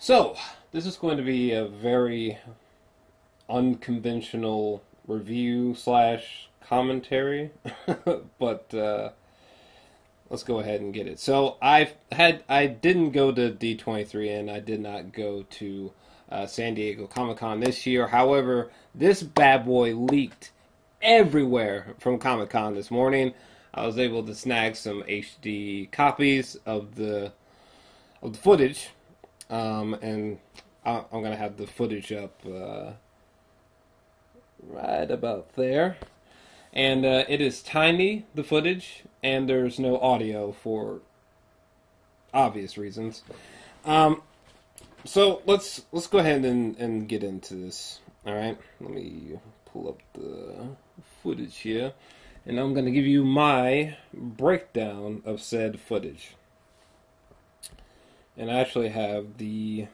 So, this is going to be a very unconventional review slash commentary, but let's go ahead and get it. So, I didn't go to D23 and I did not go to San Diego Comic-Con this year. However, this bad boy leaked everywhere from Comic-Con this morning. I was able to snag some HD copies of the footage. And I'm going to have the footage up right about there. And it is tiny, the footage, and there's no audio for obvious reasons. So let's go ahead and get into this. All right, let me pull up the footage here, and I'm going to give you my breakdown of said footage. And I actually have the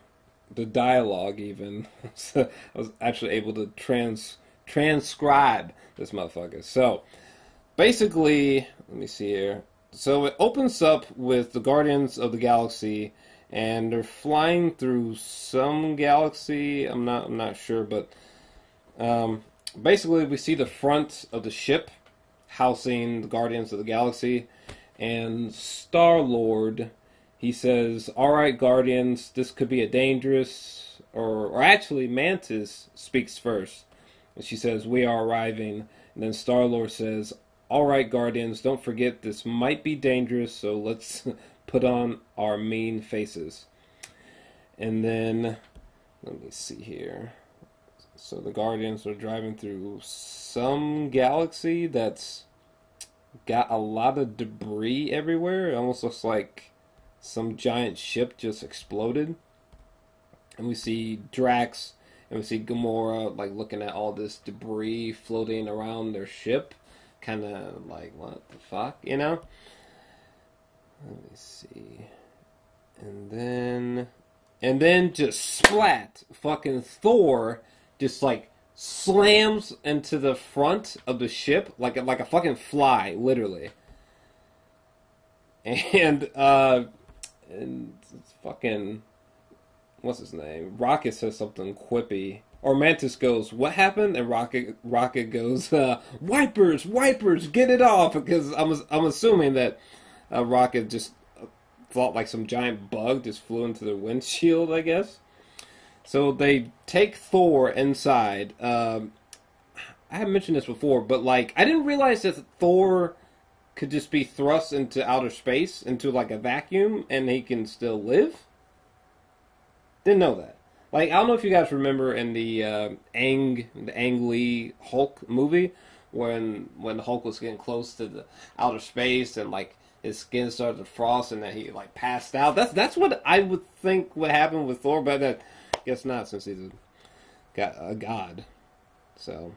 dialogue even. So I was actually able to transcribe this motherfucker. So basically, let me see here. So it opens up with the Guardians of the Galaxy, and they're flying through some galaxy. I'm not sure, but basically we see the front of the ship housing the Guardians of the Galaxy, and Star-Lord. He says, "Alright, Guardians, this could be a dangerous..." Or actually, Mantis speaks first. And she says, "We are arriving." And then Star-Lord says, "Alright, Guardians, don't forget this might be dangerous, so let's put on our mean faces." And then, let me see here. So the Guardians are driving through some galaxy that's got a lot of debris everywhere. It almost looks like some giant ship just exploded. And we see Drax and we see Gamora like looking at all this debris floating around their ship. Kind of like, what the fuck, you know? Let me see. And then just splat, fucking Thor just like slams into the front of the ship like a fucking fly, literally. And it's fucking, what's his name? Rocket says something quippy. Or Mantis goes, "What happened?" And Rocket goes, "Wipers, get it off!" Because I'm assuming that Rocket just thought like some giant bug just flew into the windshield, I guess. So they take Thor inside. I haven't mentioned this before, but like I didn't realize that Thor could just be thrust into outer space, into like a vacuum, and he can still live. Didn't know that. Like, I don't know if you guys remember in the Ang Lee Hulk movie, when the Hulk was getting close to the outer space and like his skin started to frost and then he like passed out. That's what I would think would happen with Thor, but I guess not, since he's a god. So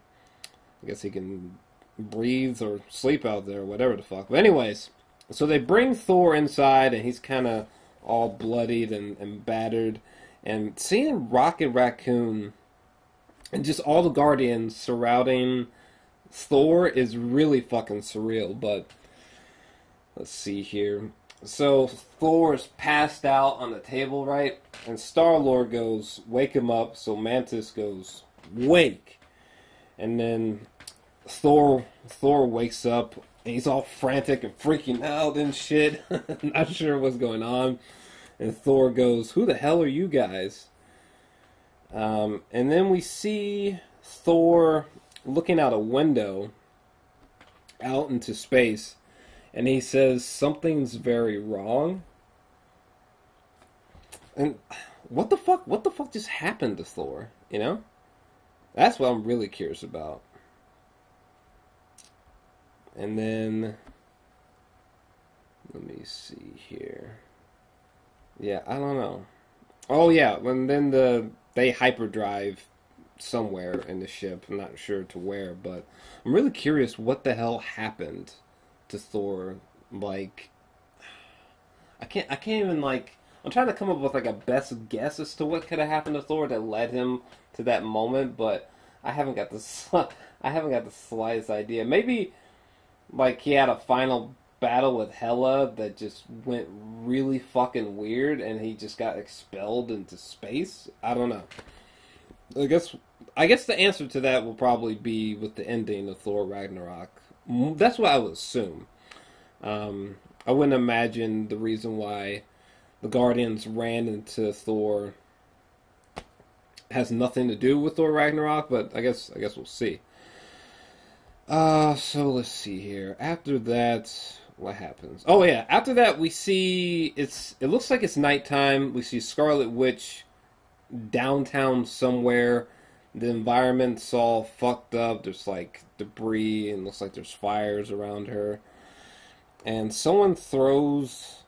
I guess he can breathe or sleep out there, or whatever the fuck. But anyways, so they bring Thor inside, and he's kind of all bloodied and battered. And seeing Rocket Raccoon and just all the Guardians surrounding Thor is really fucking surreal. But let's see here. So Thor is passed out on the table, right? And Star-Lord goes, "Wake him up." So Mantis goes, "Wake." And then Thor wakes up, and he's all frantic and freaking out and shit. Not sure what's going on. And Thor goes, "Who the hell are you guys?" And then we see Thor looking out a window out into space, and he says something's very wrong. And what the fuck just happened to Thor, you know? That's what I'm really curious about. And then, let me see here. Yeah, I don't know. Oh yeah, when then they hyperdrive somewhere in the ship. I'm not sure to where, but I'm really curious what the hell happened to Thor. Like, I can't even like. I'm trying to come up with like a best guess as to what could have happened to Thor that led him to that moment, but I haven't got the slightest idea. Maybe like he had a final battle with Hela that just went really fucking weird, and he just got expelled into space. I don't know. I guess the answer to that will probably be with the ending of Thor Ragnarok. That's what I would assume. I wouldn't imagine the reason why the Guardians ran into Thor has nothing to do with Thor Ragnarok, but I guess we'll see. So let's see here. After that, what happens? Oh yeah, after that we see it looks like it's nighttime. We see Scarlet Witch downtown somewhere. The environment's all fucked up. There's like debris and looks like there's fires around her. And someone throws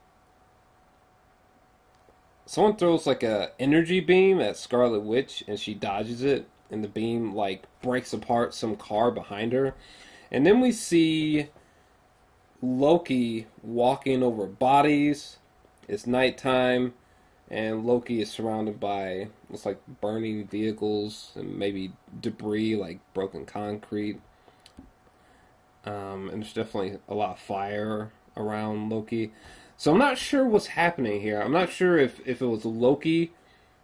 like a energy beam at Scarlet Witch, and she dodges it, and the beam like breaks apart some car behind her. And then we see Loki walking over bodies. It's nighttime, and Loki is surrounded by looks like burning vehicles and maybe debris like broken concrete. And there's definitely a lot of fire around Loki. So I'm not sure what's happening here. I'm not sure if it was Loki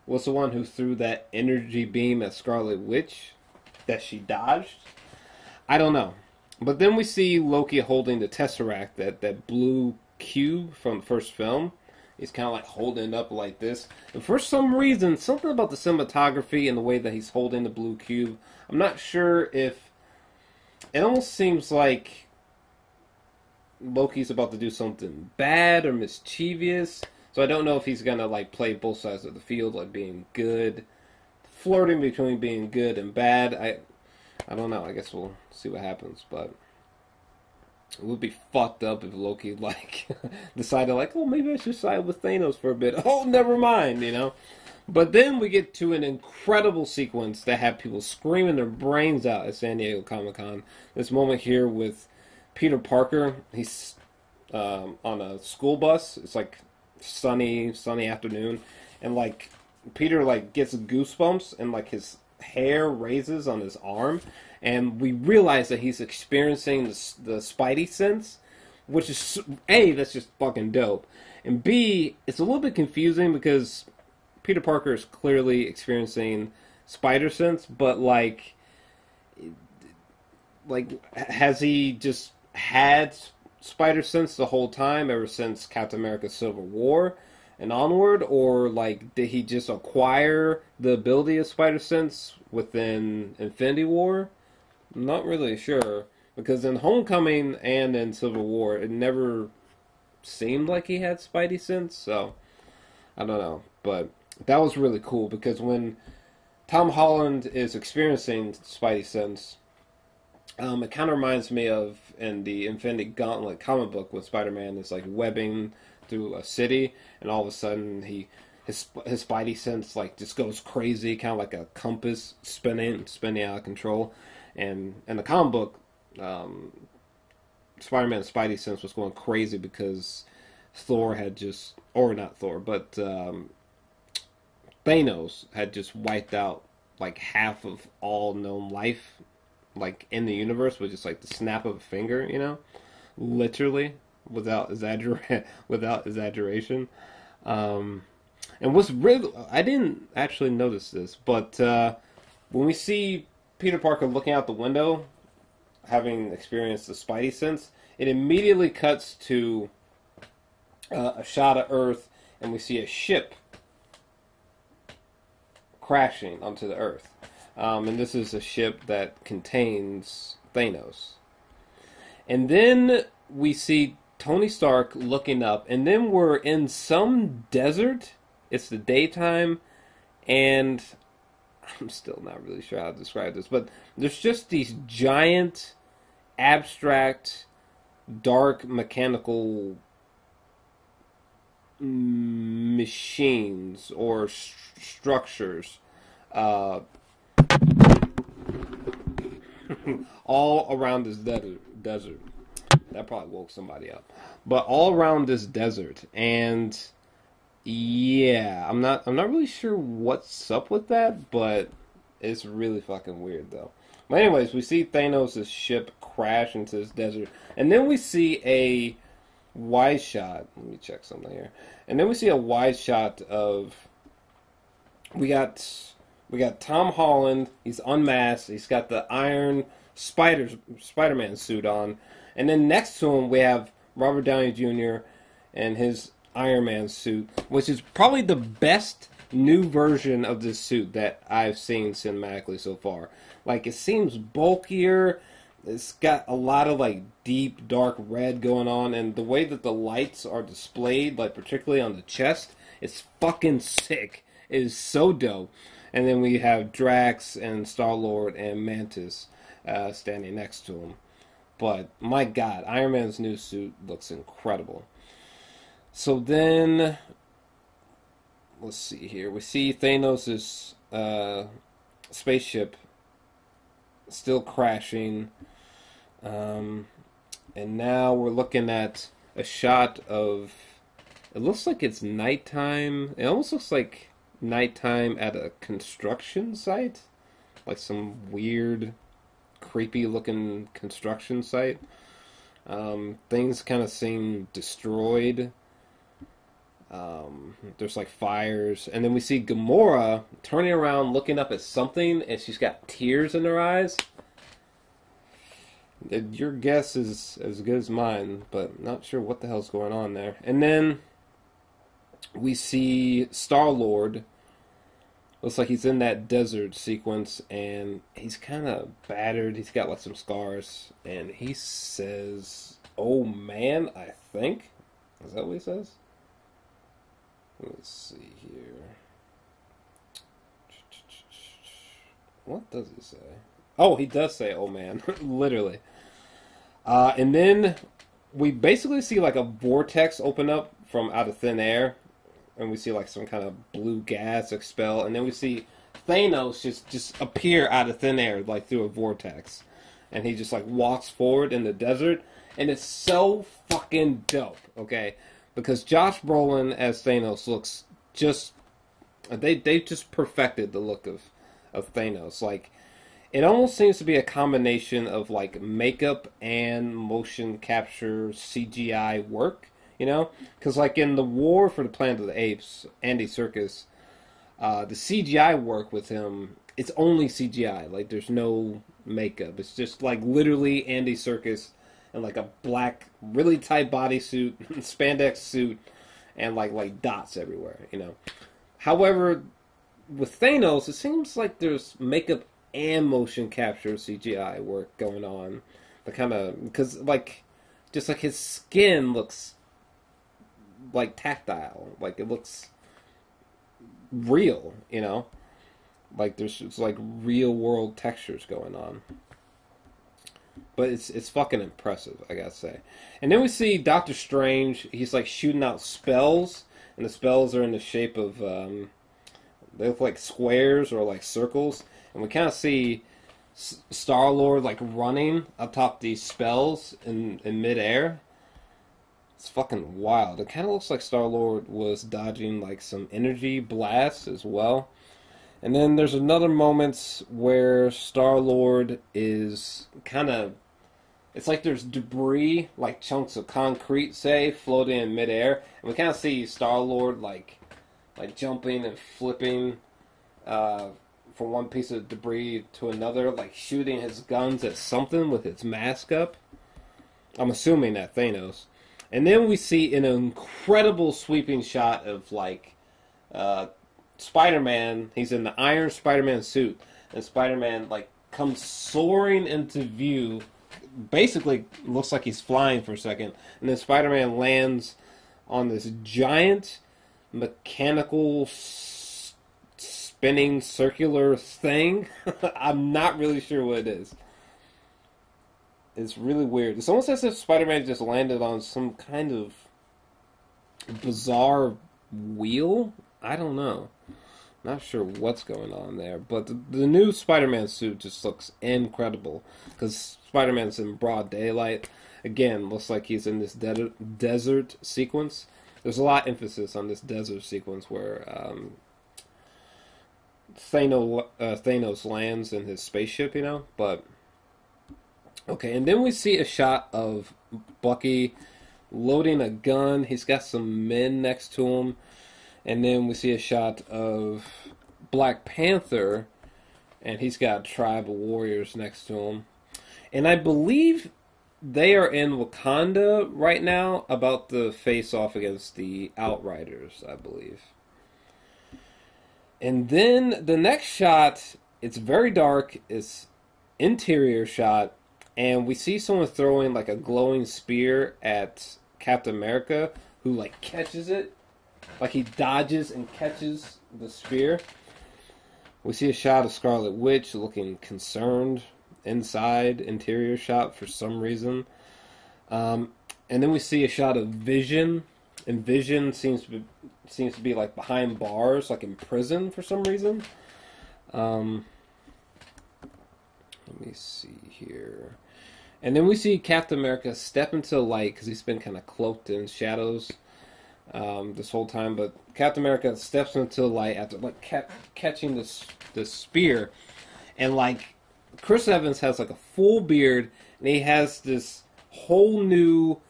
was the one who threw that energy beam at Scarlet Witch that she dodged. I don't know. But then we see Loki holding the Tesseract, that blue cube from the first film. He's kind of like holding it up like this. And for some reason, something about the cinematography and the way that he's holding the blue cube, I'm not sure if... It almost seems like Loki's about to do something bad or mischievous. So I don't know if he's going to like play both sides of the field, like being good, flirting between being good and bad. I don't know. I guess we'll see what happens. But it would be fucked up if Loki like decided like, oh, maybe I should side with Thanos for a bit. Oh, never mind, you know. But then we get to an incredible sequence that had people screaming their brains out at San Diego Comic-Con. This moment here with Peter Parker. He's on a school bus. It's like sunny afternoon, and like Peter like gets goosebumps, and like his hair raises on his arm, and we realize that he's experiencing the Spidey sense, which is A, that's just fucking dope, and B, it's a little bit confusing because Peter Parker is clearly experiencing spider sense, but like has he just had spider sense the whole time ever since Captain America Civil War and onward, or like did he just acquire the ability of spider sense within Infinity War? I'm not really sure, because in Homecoming and in Civil War it never seemed like he had Spidey sense, so I don't know. But that was really cool, because when Tom Holland is experiencing Spidey sense, it kind of reminds me of in the Infinity Gauntlet comic book when Spider-Man is like webbing through a city, and all of a sudden his Spidey sense like just goes crazy, kind of like a compass spinning out of control. And in the comic book, Spider-Man's Spidey sense was going crazy because Thor had just, or not Thor, but Thanos had just wiped out like half of all known life, like in the universe, with just like the snap of a finger, you know, literally, without exaggeration. And what's really, I didn't actually notice this, but when we see Peter Parker looking out the window, having experienced the Spidey sense, it immediately cuts to a shot of Earth, and we see a ship crashing onto the Earth. And this is a ship that contains Thanos. And then we see Tony Stark looking up, and then we're in some desert. It's the daytime, and I'm still not really sure how to describe this, but there's just these giant, abstract, dark, mechanical machines or structures all around this desert. That probably woke somebody up. But all around this desert, and yeah, I'm not really sure what's up with that, but it's really fucking weird though. But anyways, we see Thanos' ship crash into this desert, and then we see a wide shot. Let me check something here. And then we see a wide shot of we got Tom Holland. He's unmasked. He's got the Iron Spider-Man suit on. And then next to him we have Robert Downey Jr. and his Iron Man suit, which is probably the best new version of this suit that I've seen cinematically so far. Like, it seems bulkier. It's got a lot of, like, deep, dark red going on, and the way that the lights are displayed, like, particularly on the chest, it's fucking sick. It is so dope. And then we have Drax and Star-Lord and Mantis standing next to him. But, my God, Iron Man's new suit looks incredible. So then, let's see here. We see Thanos' spaceship still crashing. And now we're looking at a shot of, it looks like it's nighttime. It almost looks like nighttime at a construction site. Like some weird, creepy looking construction site. Things kind of seem destroyed. There's like fires, and then we see Gamora turning around looking up at something, and she's got tears in her eyes. Your guess is as good as mine, but not sure what the hell's going on there. And then we see Star-Lord. Looks like he's in that desert sequence, and he's kind of battered. He's got like some scars, and he says, "Oh man," I think. Is that what he says? Let's see here. What does he say? Oh, he does say, "Oh man," literally. And then we basically see like a vortex open up from out of thin air, and we see like some kind of blue gas expel, and then we see Thanos just appear out of thin air, like through a vortex, and he just like walks forward in the desert, and it's so fucking dope. Okay. Because Josh Brolin as Thanos looks just... They just perfected the look of Thanos. Like, it almost seems to be a combination of, like, makeup and motion capture CGI work, you know? Because, like, in the War for the Planet of the Apes, Andy Serkis, the CGI work with him, it's only CGI. Like, there's no makeup. It's just, like, literally Andy Serkis and like a black, really tight bodysuit, spandex suit, and like dots everywhere, you know. However, with Thanos, it seems like there's makeup and motion capture CGI work going on. The kind of, because like, just like his skin looks like tactile, like it looks real, you know. Like there's it's like real world textures going on. But it's fucking impressive, I gotta say. And then we see Doctor Strange. He's like shooting out spells, and the spells are in the shape of they look like squares or like circles. And we kind of see Star-Lord like running atop these spells in midair. It's fucking wild. It kind of looks like Star-Lord was dodging like some energy blasts as well. And then there's another moment where Star-Lord is kind of... It's like there's debris, like chunks of concrete, say, floating in midair. And we kind of see Star-Lord like jumping and flipping from one piece of debris to another, like shooting his guns at something with his mask up. I'm assuming that Thanos. And then we see an incredible sweeping shot of like... Spider-Man, he's in the Iron Spider-Man suit, and Spider-Man like comes soaring into view. Basically, looks like he's flying for a second, and then Spider-Man lands on this giant mechanical spinning circular thing. I'm not really sure what it is. It's really weird. It's almost as if Spider-Man just landed on some kind of bizarre wheel. I don't know. Not sure what's going on there. But the new Spider-Man suit just looks incredible. Because Spider-Man's in broad daylight. Again, looks like he's in this desert sequence. There's a lot of emphasis on this desert sequence where Thanos lands in his spaceship, you know? But, okay, and then we see a shot of Bucky loading a gun. He's got some men next to him. And then we see a shot of Black Panther, and he's got a tribe of warriors next to him. And I believe they are in Wakanda right now, about to face off against the Outriders, I believe. And then the next shot, it's very dark, it's interior shot, and we see someone throwing like a glowing spear at Captain America, who like catches it. Like he dodges and catches the spear. We see a shot of Scarlet Witch looking concerned inside, interior shot for some reason. And then we see a shot of Vision, and Vision seems to be like behind bars, like in prison for some reason. Let me see here. And then we see Captain America step into the light, because he's been kind of cloaked in shadows this whole time. But Captain America steps into the light after like catching the spear, and like Chris Evans has like a full beard, and he has this whole new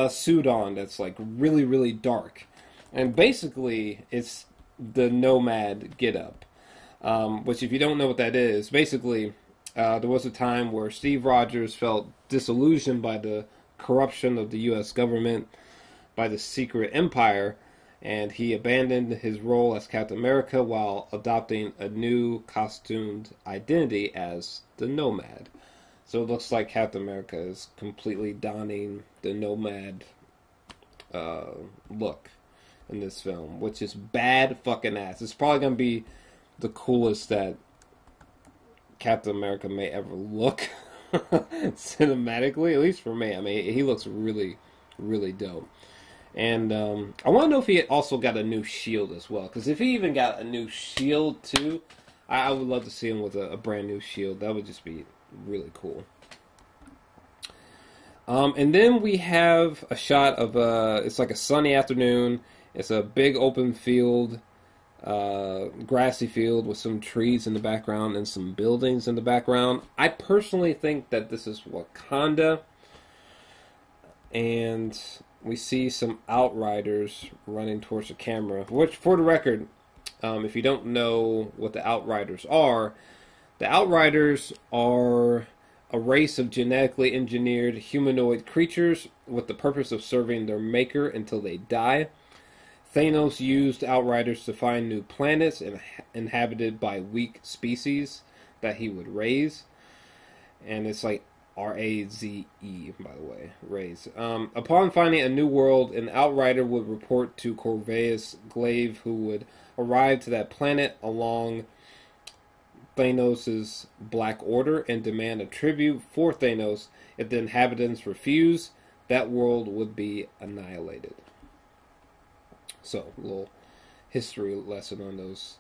suit on that's like really, really dark. And basically, it's the Nomad getup. Which, if you don't know what that is, basically, there was a time where Steve Rogers felt disillusioned by the corruption of the U.S. government, by the secret empire, and he abandoned his role as Captain America while adopting a new costumed identity as the Nomad. So it looks like Captain America is completely donning the Nomad look in this film, which is bad fucking ass. It's probably going to be the coolest that Captain America may ever look cinematically, at least for me. I mean, he looks really, really dope. And I want to know if he also got a new shield as well. Because if he even got a new shield too, I would love to see him with a brand new shield. That would just be really cool. And then we have a shot of it's like a sunny afternoon. It's a big open field, grassy field with some trees in the background and some buildings in the background. I personally think that this is Wakanda. And we see some Outriders running towards the camera. Which, for the record, if you don't know what the Outriders are a race of genetically engineered humanoid creatures with the purpose of serving their maker until they die. Thanos used Outriders to find new planets inhabited by weak species that he would raise. And it's like R-A-Z-E, by the way, raise. Upon finding a new world, an Outrider would report to Corvus Glaive, who would arrive to that planet along Thanos' Black Order and demand a tribute for Thanos. If the inhabitants refuse, that world would be annihilated. So, a little history lesson on those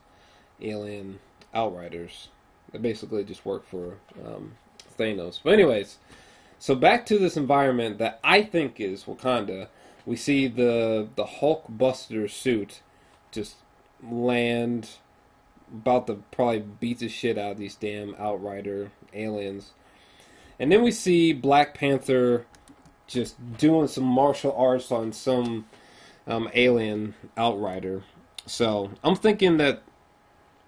alien Outriders. They basically just work for Thanos. But anyways, so back to this environment that I think is Wakanda. We see the Hulk Buster suit just land, about to probably beat the shit out of these damn Outrider aliens. And then we see Black Panther just doing some martial arts on some alien Outrider. So I'm thinking that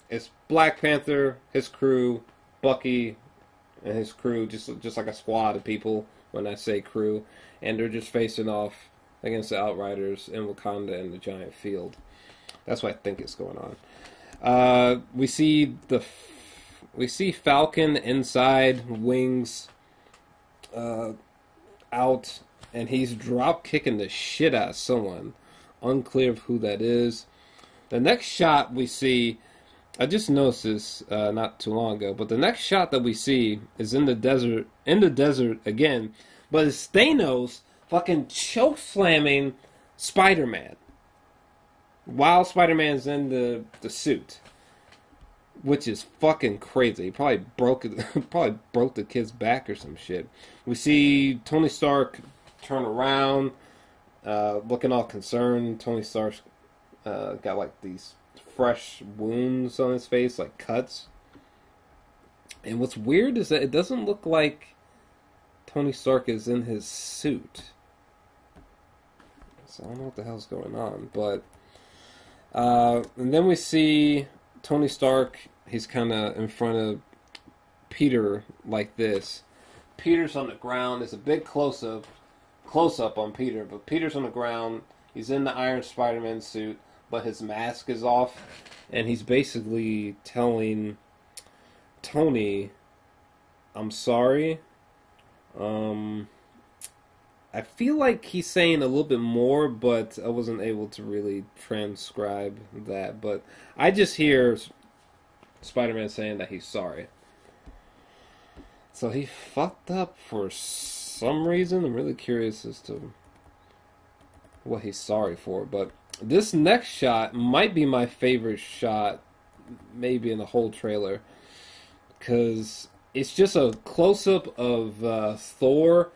it's Black Panther, his crew, Bucky, and his crew, just like a squad of people when I say crew, and they're just facing off against the Outriders in Wakanda in the giant field. That's what I think is going on. We see Falcon inside, wings out, and he's drop kicking the shit out of someone. Unclear of who that is. The next shot we see, I just noticed this not too long ago, but the next shot that we see is in the desert again, but it's Thanos fucking choke slamming Spider-Man while Spider-Man's in the suit, which is fucking crazy. He probably broke the kid's back or some shit. We see Tony Stark turn around, looking all concerned. Tony Stark's got like these fresh wounds on his face, like cuts. And what's weird is that it doesn't look like Tony Stark is in his suit. So I don't know what the hell's going on. But and then we see Tony Stark. He's kind of in front of Peter like this. Peter's on the ground. It's a big close-up on Peter. But Peter's on the ground. He's in the Iron Spider-Man suit, but his mask is off. And he's basically telling Tony, I'm sorry. I feel like he's saying a little bit more, but I wasn't able to really transcribe that. But I just hear Spider-Man saying that he's sorry. So he fucked up for some reason. I'm really curious as to what he's sorry for. But this next shot might be my favorite shot, maybe in the whole trailer. Because it's just a close-up of Thor,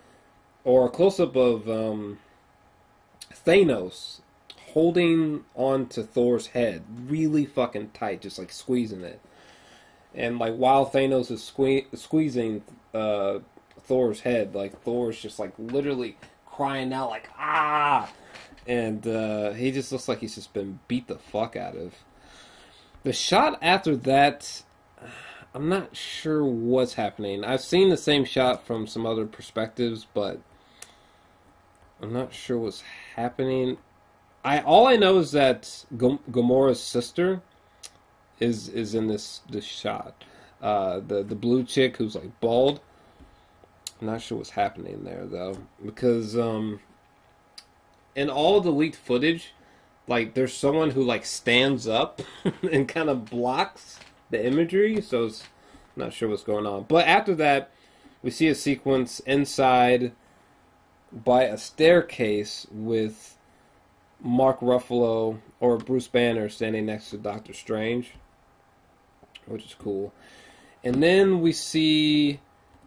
or a close-up of Thanos holding onto Thor's head really fucking tight, just like squeezing it. And like while Thanos is squeezing Thor's head, like Thor's just like literally crying out like ah, and he just looks like he's just been beat the fuck out of. The shot after that, I'm not sure what's happening. I've seen the same shot from some other perspectives, but I'm not sure what's happening. All I know is that Gamora's sister is in this shot. The blue chick who's like bald. I'm not sure what's happening there though, because in all the leaked footage, like there's someone who like stands up and kind of blocks the imagery, so I'm not sure what's going on. But after that, we see a sequence inside by a staircase with Mark Ruffalo or Bruce Banner standing next to Doctor Strange, which is cool. And then we see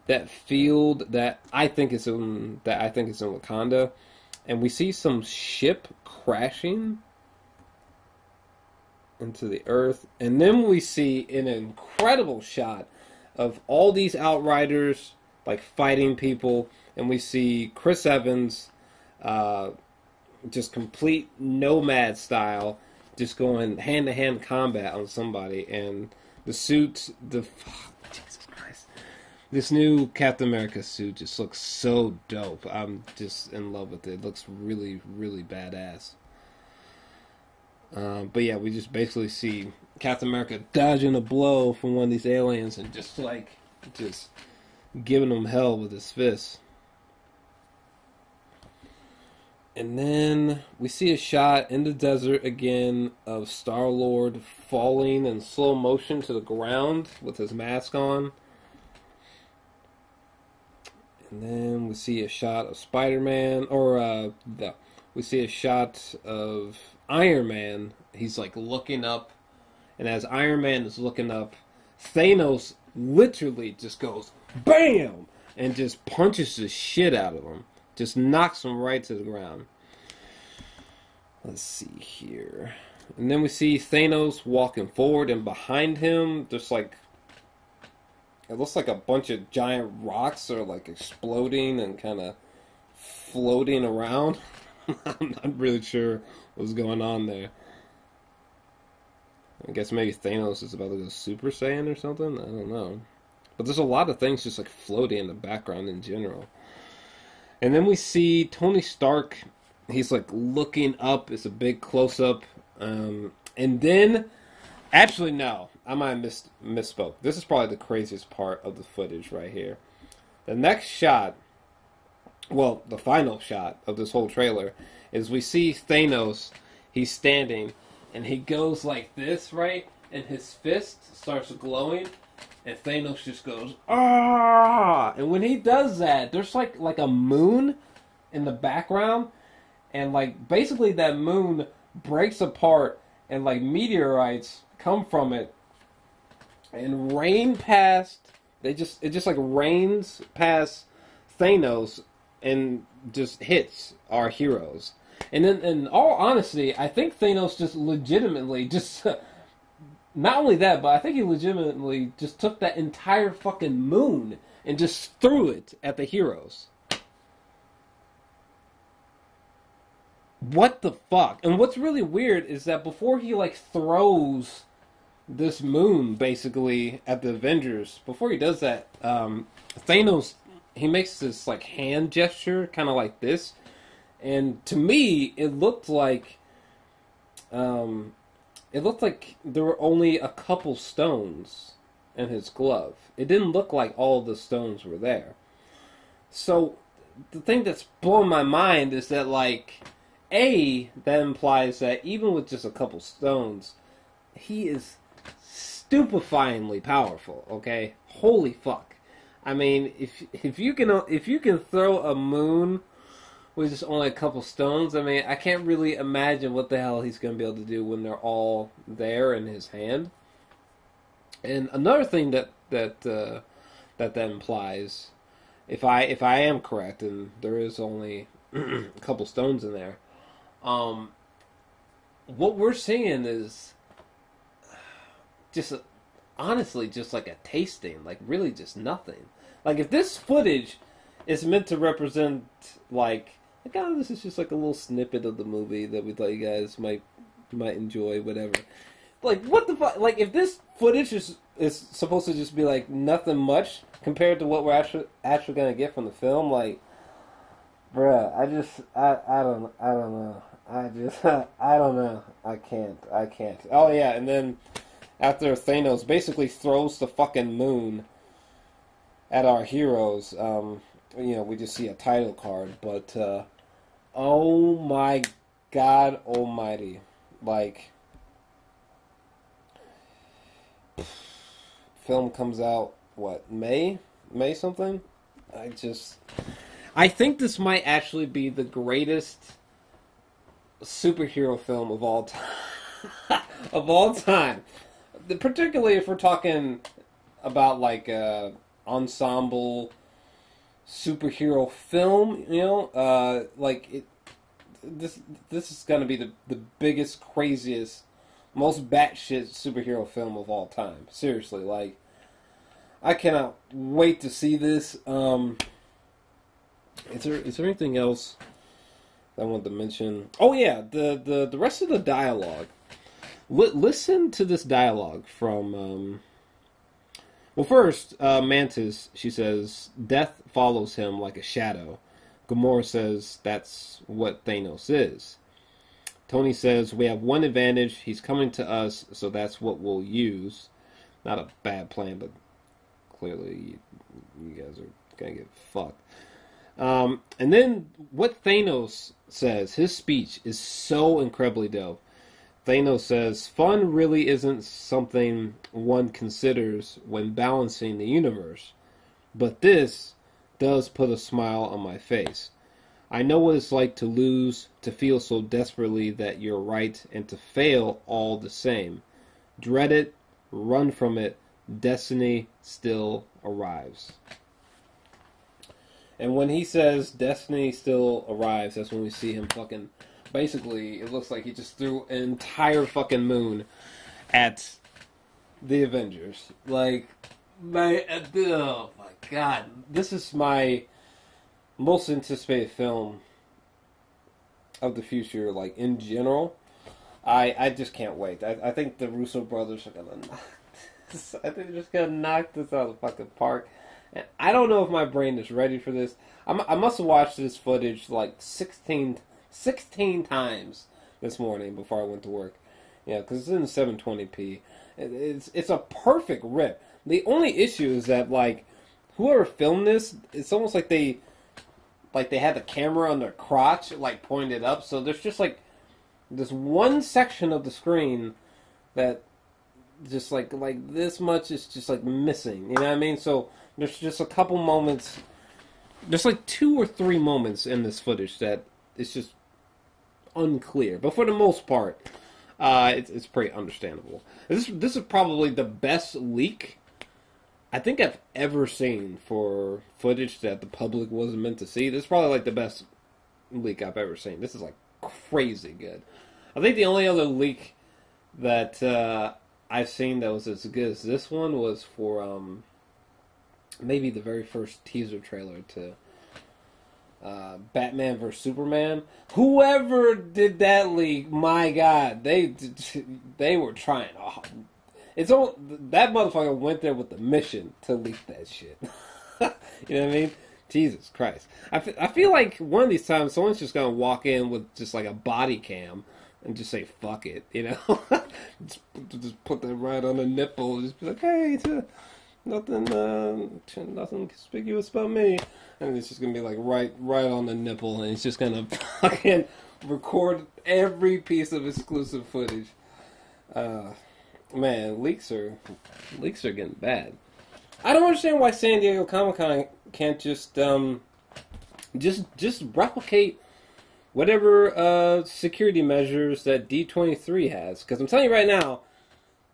that field that I think is in Wakanda, and we see some ship crashing into the earth, and then we see an incredible shot of all these Outriders like fighting people, and we see Chris Evans just complete nomad style, just going hand-to-hand combat on somebody, and the suit, Jesus Christ, this new Captain America suit just looks so dope. I'm just in love with it. It looks really, really badass. But yeah, we just basically see Captain America dodging a blow from one of these aliens and just giving them hell with his fists. And then we see a shot in the desert again of Star-Lord falling in slow motion to the ground with his mask on. And then we see a shot of Spider-Man, we see a shot of Iron Man. He's like looking up, and as Iron Man is looking up, Thanos literally just goes BAM! And just punches the shit out of him. Just knocks him right to the ground. Let's see here. And then we see Thanos walking forward, and behind him, there's like, it looks like a bunch of giant rocks are like exploding and kind of floating around. I'm not really sure what's going on there. I guess maybe Thanos is about to go Super Saiyan or something? I don't know. But there's a lot of things just like floating in the background in general. And then we see Tony Stark. He's like looking up. It's a big close-up. And then, actually no, I might have misspoke. This is probably the craziest part of the footage right here. The next shot, well, the final shot of this whole trailer, is we see Thanos. He's standing, and he goes like this, right? And his fist starts glowing. And Thanos just goes, ah! And when he does that, there's like a moon in the background. And like basically that moon breaks apart and like meteorites come from it and rain past. It just like rains past Thanos and just hits our heroes. And then in all honesty, I think Thanos just legitimately just... Not only that, but I think he legitimately just took that entire fucking moon and just threw it at the heroes. what the fuck? And what's really weird is that before he like throws this moon basically at the Avengers, before he does that, Thanos, he makes this like hand gesture, kind of like this, and to me it looked like there were only a couple stones in his glove. It didn't look like all the stones were there. So the thing that's blowing my mind is that, like, that implies that even with just a couple stones, he is stupefyingly powerful. Okay, holy fuck! I mean, if you can throw a moon with just only a couple stones, I mean, I can't really imagine what the hell he's going to be able to do when they're all there in his hand. And another thing that implies, if I am correct, and there is only a couple stones in there, what we're seeing is just honestly just like a tasting, like really just nothing. Like if this footage is meant to represent like oh, this is just like a little snippet of the movie that we thought you guys might enjoy, whatever. Like what the fuck? Like if this footage is supposed to just be like nothing much compared to what we're actually gonna get from the film, like, bruh, I don't know. I don't know. I can't. Oh yeah, and then after Thanos basically throws the fucking moon at our heroes, we just see a title card, but oh my God almighty. Like, film comes out, what, May something? I think this might actually be the greatest superhero film of all time. Of all time. Particularly if we're talking about, like, ensemble superhero film, this is gonna be the biggest, craziest, most batshit superhero film of all time. Seriously, like, I cannot wait to see this. Is there anything else I wanted to mention? Oh yeah, the rest of the dialogue. Listen to this dialogue from. Well, first, Mantis, she says, death follows him like a shadow. Gamora says that's what Thanos is. Tony says, we have one advantage. He's coming to us, so that's what we'll use. Not a bad plan, but clearly you guys are going to get fucked. And then what Thanos says, his speech is so incredibly dope. Thanos says, fun really isn't something one considers when balancing the universe, but this does put a smile on my face. I know what it's like to lose, to feel so desperately that you're right, and to fail all the same. Dread it, run from it, destiny still arrives. And when he says destiny still arrives, that's when we see him fucking... Basically, it looks like he just threw an entire fucking moon at the Avengers. Like, oh my God. This is my most anticipated film of the future, like, in general. I just can't wait. I think the Russo brothers are gonna knock this. I think they're just gonna knock this out of the fucking park. And I don't know if my brain is ready for this. I must have watched this footage like 16 times this morning before I went to work. Yeah, because it's in 720p. It's a perfect rip. The only issue is that, like, whoever filmed this, it's almost like they had the camera on their crotch, like, pointed up. So there's just, like, this one section of the screen that just, like this much is just, like, missing. You know what I mean? So there's just a couple moments. There's, like, 2 or 3 moments in this footage that it's just unclear, but for the most part, it's pretty understandable. This is probably the best leak I think I've ever seen for footage that the public wasn't meant to see. This is probably like the best leak I've ever seen. This is like crazy good. I think the only other leak that I've seen that was as good as this one was for maybe the very first teaser trailer to Batman vs Superman. Whoever did that leak, my God, they were trying. Oh, that motherfucker went there with the mission to leak that shit. You know what I mean? Jesus Christ. I feel like one of these times someone's just gonna walk in with just like a body cam and just say fuck it, you know? just put that right on the nipple. Just be like, hey, nothing conspicuous about me. And it's just gonna be like right on the nipple, and it's just gonna fucking record every piece of exclusive footage. Man, leaks are getting bad. I don't understand why San Diego Comic-Con can't just replicate whatever security measures that D23 has. Because I'm telling you right now,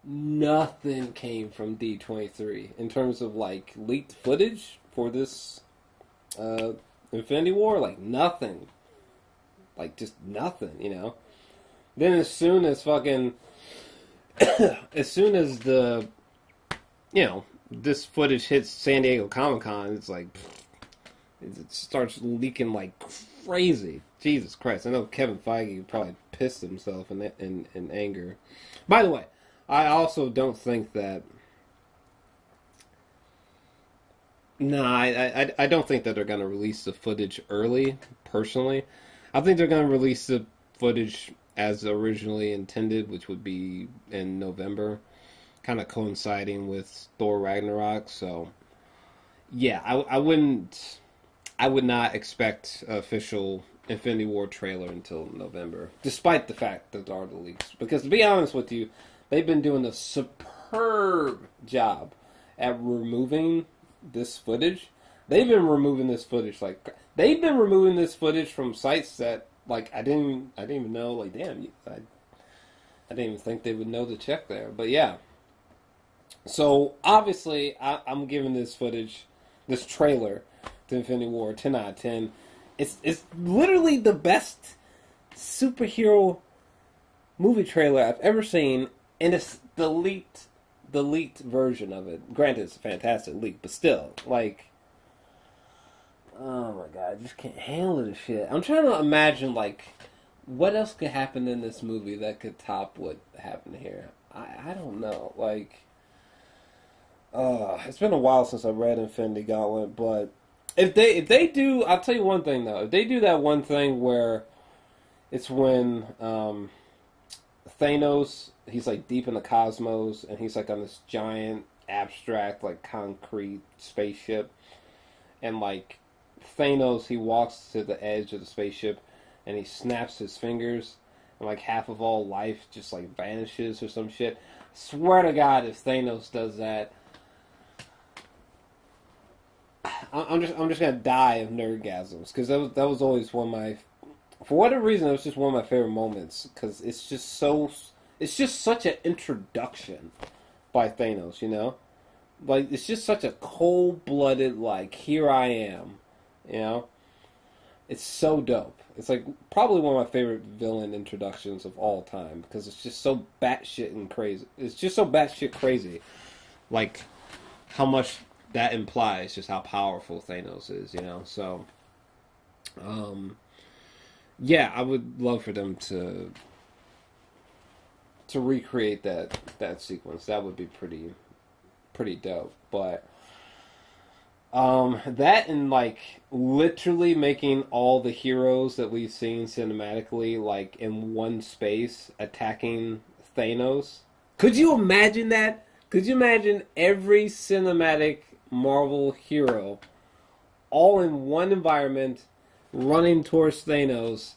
nothing came from D23 in terms of like leaked footage for this Infinity War. Like nothing, like just nothing, you know. Then as soon as fucking as soon as the, you know, this footage hits San Diego Comic-Con, it's like, it starts leaking like crazy. Jesus Christ. I know Kevin Feige probably pissed himself in anger. By the way, I also don't think that... I don't think that they're going to release the footage early, personally. I think they're going to release the footage as originally intended, which would be in November, kind of coinciding with Thor Ragnarok. So, yeah, I would not expect an official Infinity War trailer until November, despite the fact that there are the leaks. Because to be honest with you, they've been doing a superb job at removing this footage. They've been removing this footage from sites that, like, I didn't even know. Like, damn, I didn't even think they would know to check there. But yeah. So obviously, I'm giving this footage, this trailer to Infinity War, 10 out of 10. It's literally the best superhero movie trailer I've ever seen, and it's the leaked version of it. Granted, it's a fantastic leak, but still, like, oh my God, I just can't handle this shit. I'm trying to imagine, like, what else could happen in this movie that could top what happened here. I don't know, like, it's been a while since I read Infinity Gauntlet, but if they do, I'll tell you one thing though. If they do that one thing where it's when Thanos, he's like deep in the cosmos, and he's like on this giant abstract like concrete spaceship, and like Thanos, he walks to the edge of the spaceship, and he snaps his fingers, and like half of all life just like vanishes or some shit. Swear to God, if Thanos does that, I'm just gonna die of nerdgasms, because that was always one of my, for whatever reason, it was just one of my favorite moments, because it's just such an introduction by Thanos, you know, like it's just such a cold-blooded, like, here I am, you know. It's so dope. It's like probably one of my favorite villain introductions of all time, because it's just so batshit and crazy. It's just so batshit crazy, like how much that implies just how powerful Thanos is, you know. So, yeah, I would love for them to recreate that sequence. That would be pretty dope. But that, and like literally making all the heroes that we've seen cinematically like in one space attacking Thanos. Could you imagine that? Could you imagine every cinematic Marvel hero all in one environment running towards Thanos?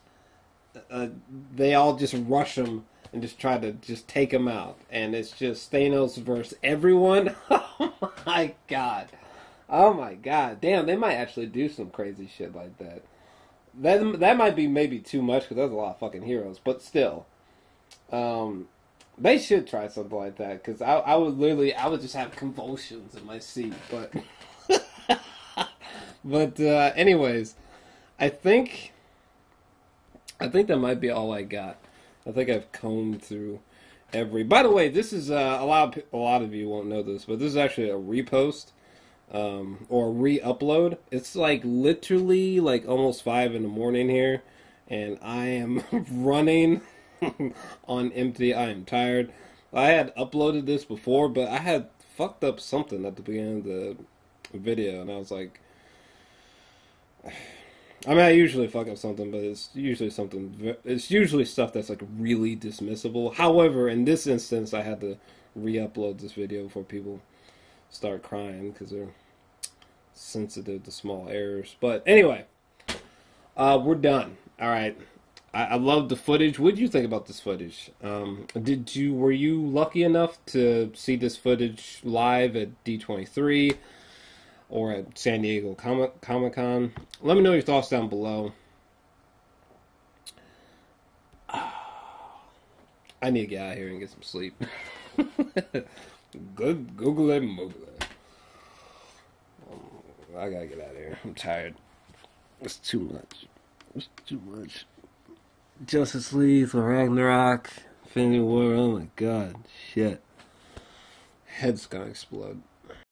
They all just rush him and just try to just take him out, and it's just Thanos versus everyone. Oh my God. Oh my God. Damn, they might actually do some crazy shit like that. That might be maybe too much, because there's a lot of fucking heroes, but still. They should try something like that, because I would just have convulsions in my seat, but but anyways, I think that might be all I got. I think I've combed through every. By the way, this is a lot of you won't know this, but this is actually a repost or re-upload. It's like literally like almost 5 in the morning here, and I am running on empty. I am tired. I had uploaded this before, but I had fucked up something at the beginning of the video, and I was like, I mean, I usually fuck up something, but it's usually something. It's usually stuff that's like really dismissible. However, in this instance, I had to re-upload this video before people start crying because they're sensitive to small errors. But anyway, we're done. All right. I love the footage. What did you think about this footage? Were you lucky enough to see this footage live at D23 or at San Diego Comic-Con? Let me know your thoughts down below. I need to get out of here and get some sleep. Good Google it, Moogle it. I gotta get out of here. I'm tired. It's too much. It's too much. Justice League, Ragnarok, Infinity War. Oh my god, shit. Head's gonna explode.